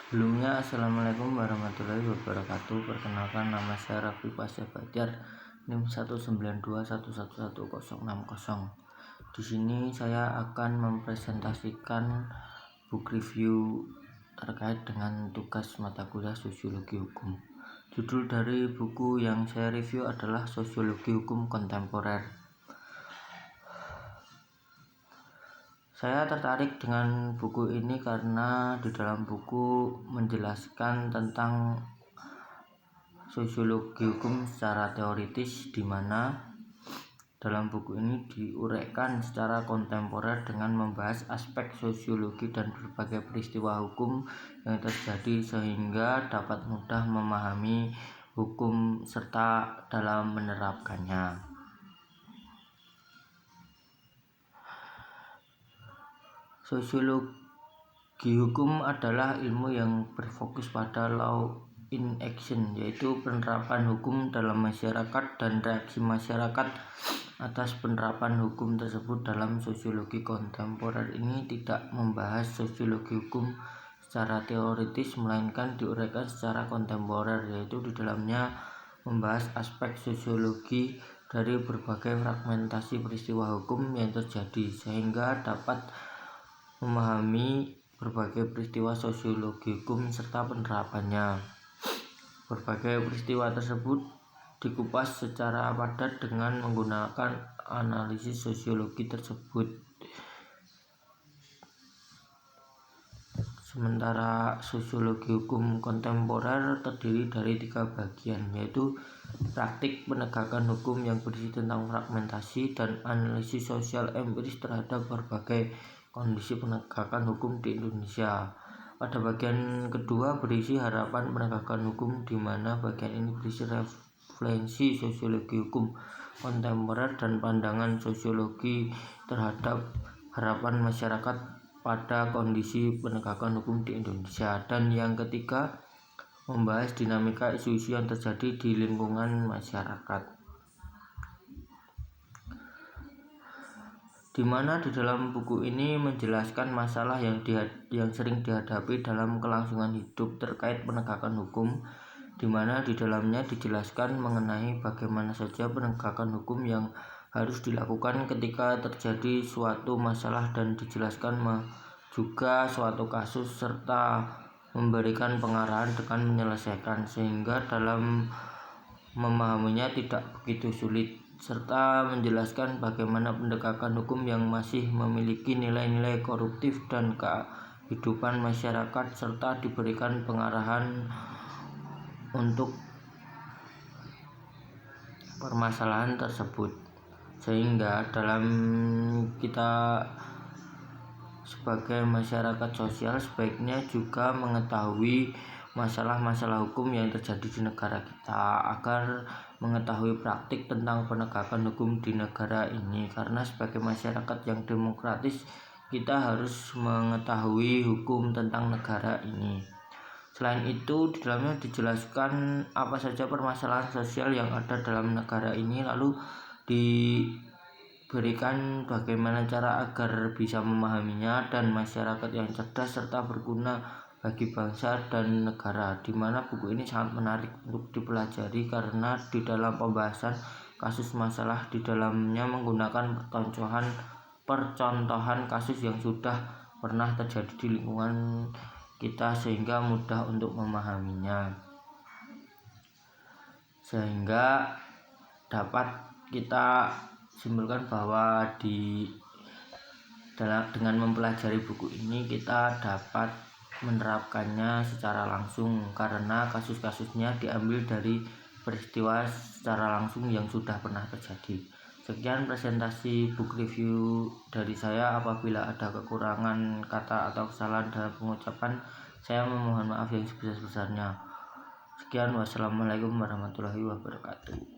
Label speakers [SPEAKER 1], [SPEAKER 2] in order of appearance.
[SPEAKER 1] Sebelumnya, Assalamualaikum warahmatullahi wabarakatuh. Perkenalkan, nama saya Raffi Pasya Bajar, NIM 192111060. Di sini saya akan mempresentasikan book review terkait dengan tugas mata kuliah Sosiologi Hukum. Judul dari buku yang saya review adalah Sosiologi Hukum Kontemporer. Saya tertarik dengan buku ini karena di dalam buku menjelaskan tentang sosiologi hukum secara teoritis, di mana dalam buku ini diuraikan secara kontemporer dengan membahas aspek sosiologi dan berbagai peristiwa hukum yang terjadi sehingga dapat mudah memahami hukum serta dalam menerapkannya. Sosiologi hukum adalah ilmu yang berfokus pada law in action, yaitu penerapan hukum dalam masyarakat dan reaksi masyarakat atas penerapan hukum tersebut. Dalam sosiologi kontemporer ini tidak membahas sosiologi hukum secara teoritis, melainkan diuraikan secara kontemporer, yaitu di dalamnya membahas aspek sosiologi dari berbagai fragmentasi peristiwa hukum yang terjadi sehingga dapat memahami berbagai peristiwa sosiologi hukum serta penerapannya. Berbagai peristiwa tersebut dikupas secara padat dengan menggunakan analisis sosiologi tersebut. Sementara sosiologi hukum kontemporer terdiri dari 3 bagian, yaitu praktik penegakan hukum yang berisi tentang fragmentasi dan analisis sosial empiris terhadap berbagai kondisi penegakan hukum di Indonesia. Pada bagian kedua berisi harapan penegakan hukum, di mana bagian ini berisi refleksi sosiologi hukum kontemporer dan pandangan sosiologi terhadap harapan masyarakat pada kondisi penegakan hukum di Indonesia. Dan yang ketiga membahas dinamika isu-isu yang terjadi di lingkungan masyarakat, di mana di dalam buku ini menjelaskan masalah yang sering dihadapi dalam kelangsungan hidup terkait penegakan hukum, di mana di dalamnya dijelaskan mengenai bagaimana saja penegakan hukum yang harus dilakukan ketika terjadi suatu masalah, dan dijelaskan juga suatu kasus serta memberikan pengarahan dengan menyelesaikan, sehingga dalam memahaminya tidak begitu sulit, serta menjelaskan bagaimana penegakan hukum yang masih memiliki nilai-nilai koruptif dan kehidupan masyarakat, serta diberikan pengarahan untuk permasalahan tersebut, sehingga dalam kita sebagai masyarakat sosial sebaiknya juga mengetahui masalah-masalah hukum yang terjadi di negara kita agar mengetahui praktik tentang penegakan hukum di negara ini, karena sebagai masyarakat yang demokratis kita harus mengetahui hukum tentang negara ini. Selain itu, di dalamnya dijelaskan apa saja permasalahan sosial yang ada dalam negara ini, lalu diberikan bagaimana cara agar bisa memahaminya dan masyarakat yang cerdas serta berguna bagi bangsa dan negara, di mana buku ini sangat menarik untuk dipelajari karena di dalam pembahasan kasus masalah di dalamnya menggunakan percontohan kasus yang sudah pernah terjadi di lingkungan kita sehingga mudah untuk memahaminya, sehingga dapat kita simpulkan bahwa dengan mempelajari buku ini kita dapat menerapkannya secara langsung karena kasus-kasusnya diambil dari peristiwa secara langsung yang sudah pernah terjadi. Sekian presentasi book review dari saya. Apabila ada kekurangan kata atau kesalahan dalam pengucapan, saya memohon maaf yang sebesar-besarnya. Sekian, wassalamualaikum warahmatullahi wabarakatuh.